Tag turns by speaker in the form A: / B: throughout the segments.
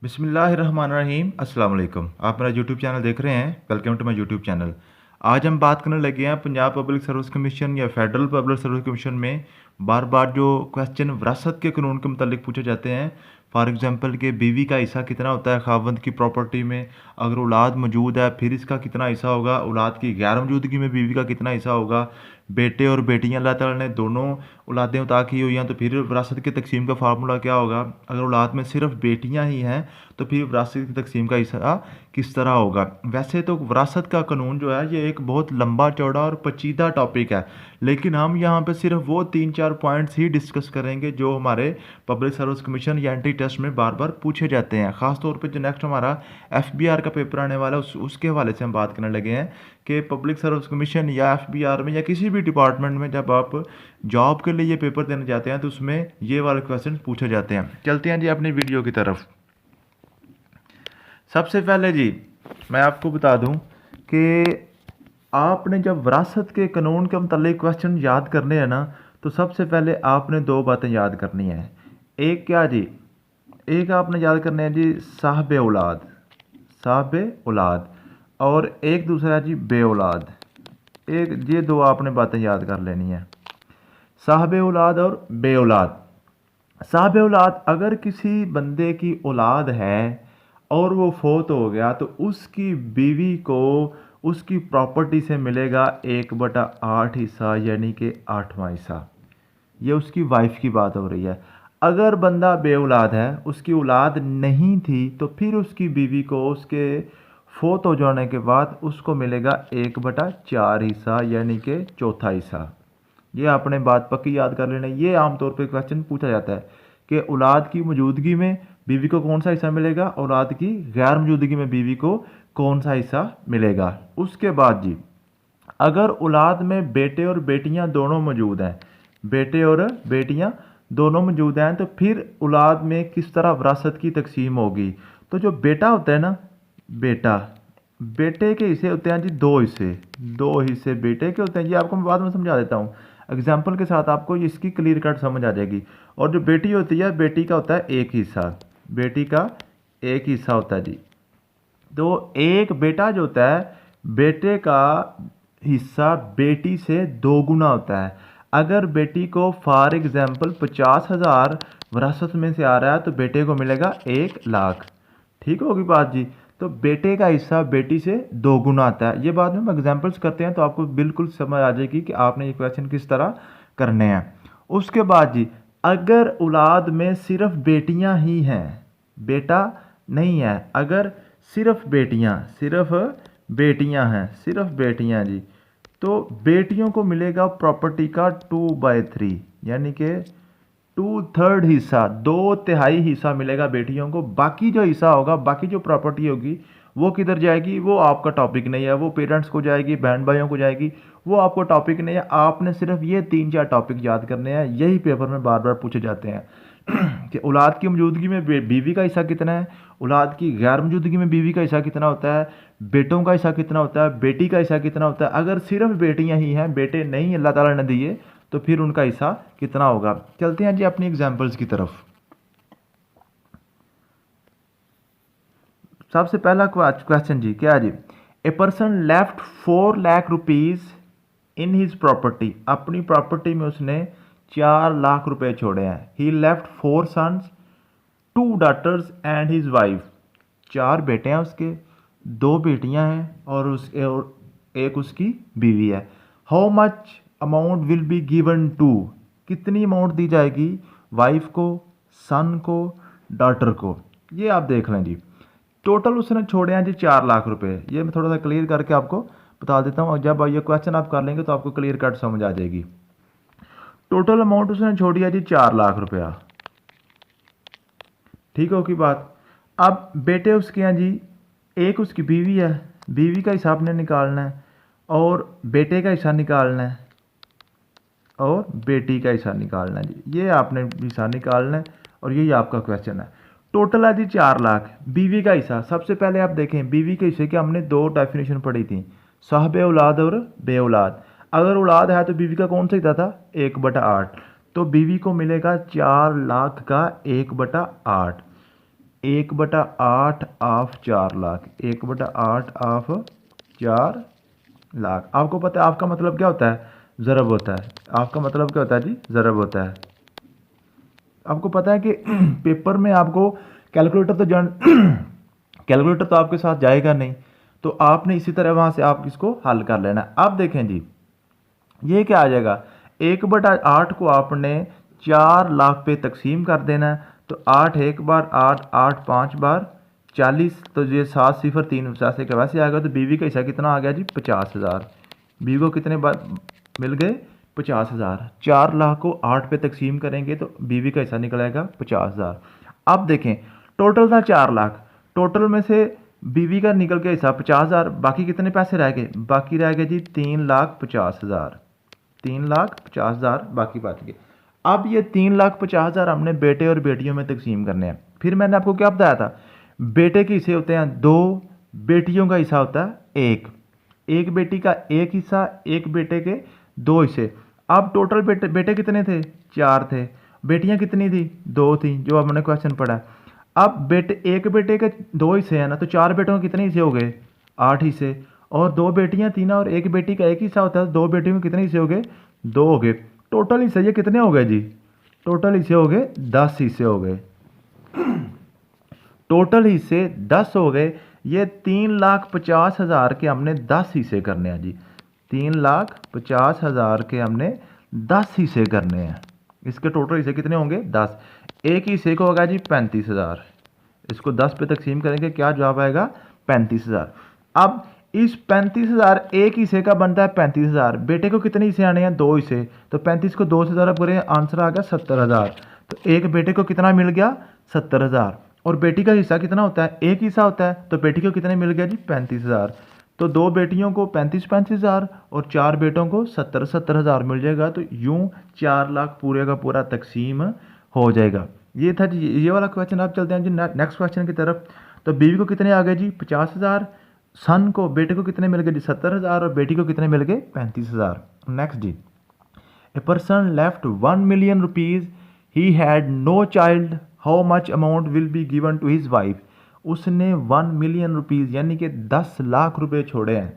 A: बिस्मिल्लाहिर्रहमानिर्रहीम अस्सलाम वालेकुम। आप मेरा यूट्यूब चैनल देख रहे हैं। Welcome to my YouTube channel. आज हम बात करने लगे हैं पंजाब पब्लिक सर्विस कमीशन या फेडरल पब्लिक सर्विस कमीशन में बार बार जो क्वेश्चन विरासत के कानून के मुतालिक पूछे जाते हैं। फॉर एग्जांपल कि बीवी का हिस्सा कितना होता है खावंद की प्रॉपर्टी में, अगर औलाद मौजूद है फिर इसका कितना हिस्सा होगा, औलाद की गैर मौजूदगी में बीवी का कितना हिस्सा होगा, बेटे और बेटियां अल्लाह ताला ने दोनों औलादें अता की हुई हैं तो फिर विरासत की तकसीम का फार्मूला क्या होगा, अगर औलाद में सिर्फ बेटियां ही हैं तो फिर विरासत की तकसीम का हिस्सा किस तरह होगा। वैसे तो विरासत का कानून जो है ये एक बहुत लंबा चौड़ा और पेचीदा टॉपिक है, लेकिन हम यहाँ पे सिर्फ वो 3-4 पॉइंट्स ही डिस्कस करेंगे जो हमारे पब्लिक सर्विस कमीशन या एंट्री टेस्ट में बार बार पूछे जाते हैं। ख़ासतौर पे जो नेक्स्ट हमारा FBR का पेपर आने वाला है उसके हवाले से हम बात करने लगे हैं कि पब्लिक सर्विस कमीशन या FBR में या किसी भी डिपार्टमेंट में जब आप जॉब के लिए ये पेपर देने जाते हैं तो उसमें ये वाले क्वेश्चन पूछे जाते हैं। चलते हैं जी अपनी वीडियो की तरफ। सबसे पहले जी मैं आपको बता दूं कि आपने जब विरासत के कानून के मुतालिक क्वेश्चन याद करने हैं ना तो सबसे पहले आपने दो बातें याद करनी है। एक क्या जी, एक आपने याद करने हैं जी साहब औलाद, साहब औलाद, और एक दूसरा जी बे औलाद। एक ये दो आपने बातें याद कर लेनी है, साहब औलाद और बे औलाद। साहब औलाद, अगर किसी बंदे की औलाद है और वो फोत हो गया तो उसकी बीवी को उसकी प्रॉपर्टी से मिलेगा 1/8 हिस्सा, यानी कि 8वां हिस्सा। ये उसकी वाइफ की बात हो रही है। अगर बंदा बे औलाद है, उसकी औलाद नहीं थी, तो फिर उसकी बीवी को उसके फोत हो जाने के बाद उसको मिलेगा 1/4 हिस्सा, यानी कि चौथा हिस्सा। ये आपने बात पक्की याद कर लेना। ये आमतौर पे क्वेश्चन पूछा जाता है कि औलाद की मौजूदगी में बीवी को कौन सा हिस्सा मिलेगा, औलाद की गैर मौजूदगी में बीवी को कौन सा हिस्सा मिलेगा। उसके बाद जी, अगर औलाद में बेटे और बेटियां दोनों मौजूद हैं, बेटे और बेटियां दोनों मौजूद हैं, तो फिर औलाद में किस तरह विरासत की तकसीम होगी। तो जो बेटा होता है ना, बेटा, बेटे के हिस्से होते हैं जी दो हिस्से, दो हिस्से बेटे के होते हैं। ये आपको मैं बाद में समझा देता हूँ एग्जाम्पल के साथ, आपको इसकी क्लियर कट समझ आ जाएगी। और जो बेटी होती है, बेटी का होता है एक हिस्सा, बेटी का एक हिस्सा होता है जी। तो एक बेटा जो होता है, बेटे का हिस्सा बेटी से 2 गुना होता है। अगर बेटी को फॉर एग्जाम्पल 50,000 विरासत में से आ रहा है तो बेटे को मिलेगा 1 लाख। ठीक होगी बात जी। तो बेटे का हिस्सा बेटी से 2 गुना आता है। ये बाद में हम एग्जाम्पल्स करते हैं तो आपको बिल्कुल समझ आ जाएगी कि आपने ये क्वेश्चन किस तरह करने हैं। उसके बाद जी, अगर औलाद में सिर्फ बेटियां ही हैं, बेटा नहीं है, अगर सिर्फ बेटियां हैं, सिर्फ बेटियां जी, तो बेटियों को मिलेगा प्रॉपर्टी का 2/3, यानी कि 2/3 हिस्सा, 2/3 हिस्सा मिलेगा बेटियों को। बाकी जो हिस्सा होगा, बाकी जो प्रॉपर्टी होगी वो किधर जाएगी, वो आपका टॉपिक नहीं है। वो पेरेंट्स को जाएगी, बहन भाइयों को जाएगी, वो आपको टॉपिक नहीं है। आपने सिर्फ ये 3-4 टॉपिक याद करने हैं। यही पेपर में बार बार पूछे जाते हैं कि औलाद की मौजूदगी में बीवी का हिस्सा कितना है, औलाद की गैर मौजूदगी में बीवी का हिस्सा कितना होता है, बेटों का हिस्सा कितना होता है, बेटी का हिस्सा कितना होता है। अगर सिर्फ बेटियां ही हैं, बेटे नहीं अल्लाह ताला ने दिए, तो फिर उनका हिस्सा कितना होगा। चलते हैं जी अपनी एग्जाम्पल्स की तरफ। सबसे पहला क्वेश्चन जी क्या है जी, a person left 4 lakh rupees in his property. अपनी प्रॉपर्टी में उसने 4 लाख रुपए छोड़े हैं। He left 4 sons, 2 daughters and his wife. 4 बेटे हैं उसके, 2 बेटियां हैं और एक उसकी बीवी है। How much amount will be given to. कितनी अमाउंट दी जाएगी वाइफ को, सन को, डॉटर को। ये आप देख लें जी। टोटल उसने छोड़े हैं जी 4 लाख रुपए। ये मैं थोड़ा सा क्लियर करके आपको बता देता हूँ, और जब ये क्वेश्चन आप कर लेंगे तो आपको क्लियर कट समझ आ जाएगी। टोटल अमाउंट उसने छोड़ी है जी 4 लाख रुपया। ठीक हो की बात। अब बेटे उसके हैं जी, एक उसकी बीवी है, बीवी का हिसाब ने निकालना है, और बेटे का हिस्सा निकालना है, और बेटी का हिस्सा निकालना है जी। ये आपने हिस्सा निकालना है और यही आपका क्वेश्चन है। टोटल है जी 4 लाख। बीवी का हिस्सा, सबसे पहले आप देखें बीवी के हिस्से की हमने 2 डेफिनेशन पढ़ी थी, साहब औलाद और बे औलाद। अगर औलाद है तो बीवी का कौन सा हिस्सा था, 1/8। तो बीवी को मिलेगा 4 लाख का 1/8। 1/8 ऑफ 4 लाख, 1/8 ऑफ 4 लाख। आपको पता है आपका मतलब क्या होता है? ज़रब होता है। आपका मतलब क्या होता है जी? ज़रब होता है। आपको पता है कि पेपर में आपको कैलकुलेटर तो जान कैलकुलेटर तो आपके साथ जाएगा नहीं, तो आपने इसी तरह वहाँ से आप इसको हल कर लेना। अब देखें जी, ये क्या आ जाएगा? 1/8 को आपने 4 लाख पे तकसीम कर देना है। तो 8 1 बार 8, 8 5 बार 40, तो ये 7 सिफर 3 50 का वैसे आएगा। तो बीवी का हिस्सा कितना आ गया जी? 50,000। बीवी को कितने बार मिल गए? 50,000। 4 लाख को 8 पे तकसीम करेंगे तो बीवी का हिस्सा निकलेगा 50,000। अब देखें, टोटल था 4 लाख, टोटल में से बीवी का निकल गया हिस्सा 50,000, बाकी कितने पैसे रह गए? बाकी रह गए जी 3,50,000। 3,50,000 बाकी बच गए। अब ये 3,50,000 हमने बेटे और बेटियों में तकसीम करने हैं। फिर मैंने आपको क्या बताया था? बेटे के हिस्से होते हैं 2, बेटियों का हिस्सा होता है 1। एक बेटी का 1 हिस्सा, एक बेटे के 2 हिस्से। अब टोटल बेटे बेटे कितने थे? 4 थे। बेटियां कितनी थी? 2 थी, जो हमने क्वेश्चन पढ़ा। अब एक बेटे के 2 हिस्से हैं ना, तो 4 बेटों के कितने हिस्से हो गए? 8 हिस्से। और 2 बेटियां थी ना, और एक बेटी का 1 हिस्सा होता है, तो 2 बेटियों के कितने हिस्से हो गए? 2 हो गए। टोटल हिस्से ये कितने हो गए जी? टोटल हिस्से हो गए 10 हिस्से हो गए। टोटल हिस्से 10 हो गए। ये 3,50,000 के हमने 10 हिस्से करने हैं जी। 3,50,000 के हमने 10 हिस्से करने हैं। इसके टोटल हिस्से कितने होंगे? 10। एक हिस्से को होगा जी 35,000। इसको 10 पे तकसीम करेंगे, क्या जवाब आएगा? 35,000। अब इस 35,000 एक हिस्से का बनता है 35,000। बेटे को कितने हिस्से आने हैं? 2 हिस्से। तो 35 को 2 से ज़रा पूरे, आंसर आ गया 70,000। तो एक बेटे को कितना मिल गया? 70,000। और बेटी का हिस्सा कितना होता है? 1 हिस्सा होता है। तो बेटी को कितने मिल गया जी? 35,000। तो 2 बेटियों को 35,000 और 4 बेटों को 70,000 मिल जाएगा। तो यूं 4 लाख पूरे का पूरा तकसीम हो जाएगा। ये था जी ये वाला क्वेश्चन। आप चलते हैं जी नेक्स्ट क्वेश्चन की तरफ। तो बीवी को कितने आ गए जी? 50,000। सन को, बेटे को कितने मिल गए जी? 70,000। और बेटी को कितने मिल गए? 35,000। नेक्स्ट जी, a person left 1 million rupees, he had no child, how much amount will be given to his wife. उसने 1 million rupees यानी कि 10 लाख रुपए छोड़े हैं,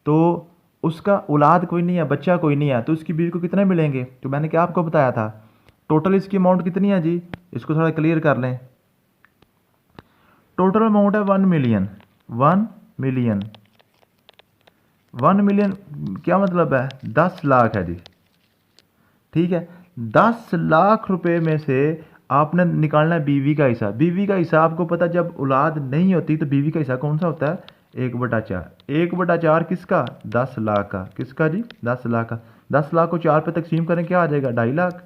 A: तो उसका औलाद कोई नहीं है, बच्चा कोई नहीं है, तो उसकी बीवी को कितने मिलेंगे? तो मैंने क्या आपको बताया था? टोटल इसकी अमाउंट कितनी है जी? इसको थोड़ा क्लियर कर लें। टोटल अमाउंट है 1 million। 1 million, 1 million क्या मतलब है? 10 लाख है जी। ठीक है, 10 लाख रुपए में से आपने निकालना है बीवी का हिस्सा। बीवी का हिस्सा आपको पता, जब औलाद नहीं होती तो बीवी का हिस्सा कौन सा होता है? 1/4। 1/4 किसका? 10 लाख का। किसका जी? 10 लाख का। 10 लाख को 4 पे तकसीम करें, क्या आ जाएगा? 2.5 लाख।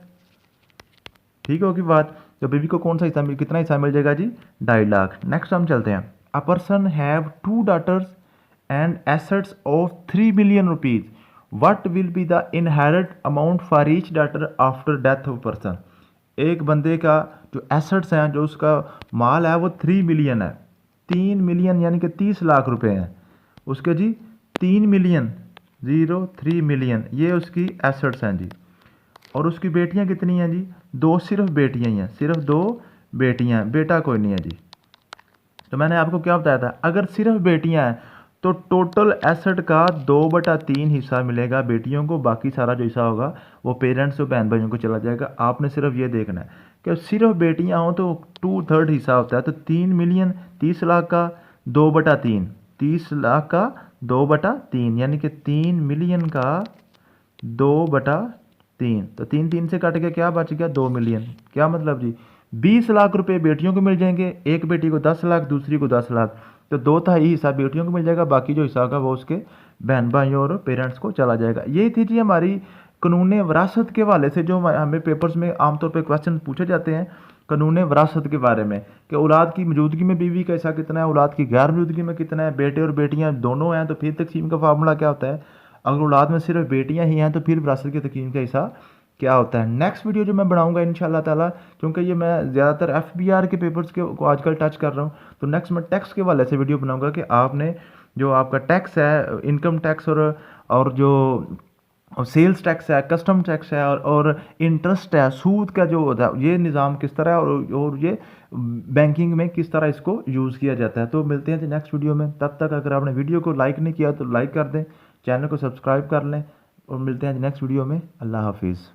A: ठीक होगी बात। तो बीवी को कौन सा हिस्सा कितना हिस्सा मिल जाएगा जी? 2.5 लाख। नेक्स्ट हम चलते हैं। A person have 2 daughters and assets of 3 million rupees. What will be the inherit amount for each daughter after death of person? एक बंदे का जो एसेट्स हैं, जो उसका माल है, वो 3 मिलियन है। 3 मिलियन यानी कि 30 लाख रुपए हैं उसके जी। 3 मिलियन 03 मिलियन ये उसकी एसेट्स हैं जी। और उसकी बेटियां कितनी हैं जी? 2, सिर्फ बेटियां ही हैं, सिर्फ 2 बेटियां हैं, बेटा कोई नहीं है जी। तो मैंने आपको क्या बताया था? अगर सिर्फ बेटियां हैं तो टोटल एसेट का 2/3 हिस्सा मिलेगा बेटियों को, बाकी सारा जो हिस्सा होगा वो पेरेंट्स और बहन भाइयों को चला जाएगा। आपने सिर्फ ये देखना है कि सिर्फ बेटियां हों तो 2/3 हिस्सा होता है। तो 3 मिलियन 30 लाख का 2/3, 30 लाख का 2/3 यानी कि 3 मिलियन का 2/3। तो 3 3 से काट के क्या बच गया? 2 मिलियन। क्या मतलब जी? 20 लाख रुपए बेटियों को मिल जाएंगे, एक बेटी को 10 लाख, दूसरी को 10 लाख। तो 2/3 हिस्सा बेटियों को मिल जाएगा, बाकी जो हिस्सा होगा वो उसके बहन भाइयों और पेरेंट्स को चला जाएगा। ये थी जी हमारी कानून वरासत के हवाले से, जो हमें पेपर्स में आमतौर पर क्वेश्चन पूछे जाते हैं कानून वरासत के बारे में, कि औलाद की मौजूदगी में बीवी का हिस्सा कितना है, औलाद की गैर मौजूदगी में कितना है, बेटे और बेटियां दोनों हैं तो फिर तकसीम का फार्मूला क्या होता है, अगर औलाद में सिर्फ बेटियां ही हैं तो फिर विरासत की तकसीम का हिस्सा क्या होता है। नेक्स्ट वीडियो जो मैं बनाऊंगा इंशाल्लाह ताला, क्योंकि ये मैं ज़्यादातर FBR के पेपर्स के को आजकल टच कर रहा हूँ, तो नेक्स्ट मैं टैक्स के वाले से वीडियो बनाऊंगा कि आपने जो आपका टैक्स है, इनकम टैक्स और जो और सेल्स टैक्स है, कस्टम टैक्स है, और इंटरेस्ट है, सूद का जो होता है, ये निज़ाम किस तरह है, और ये बैंकिंग में किस तरह इसको यूज़ किया जाता है। तो मिलते हैं जी नेक्स्ट वीडियो में। तब तक अगर आपने वीडियो को लाइक नहीं किया तो लाइक कर दें, चैनल को सब्सक्राइब कर लें, और मिलते हैं जी नेक्स्ट वीडियो में। अल्लाह हाफिज़।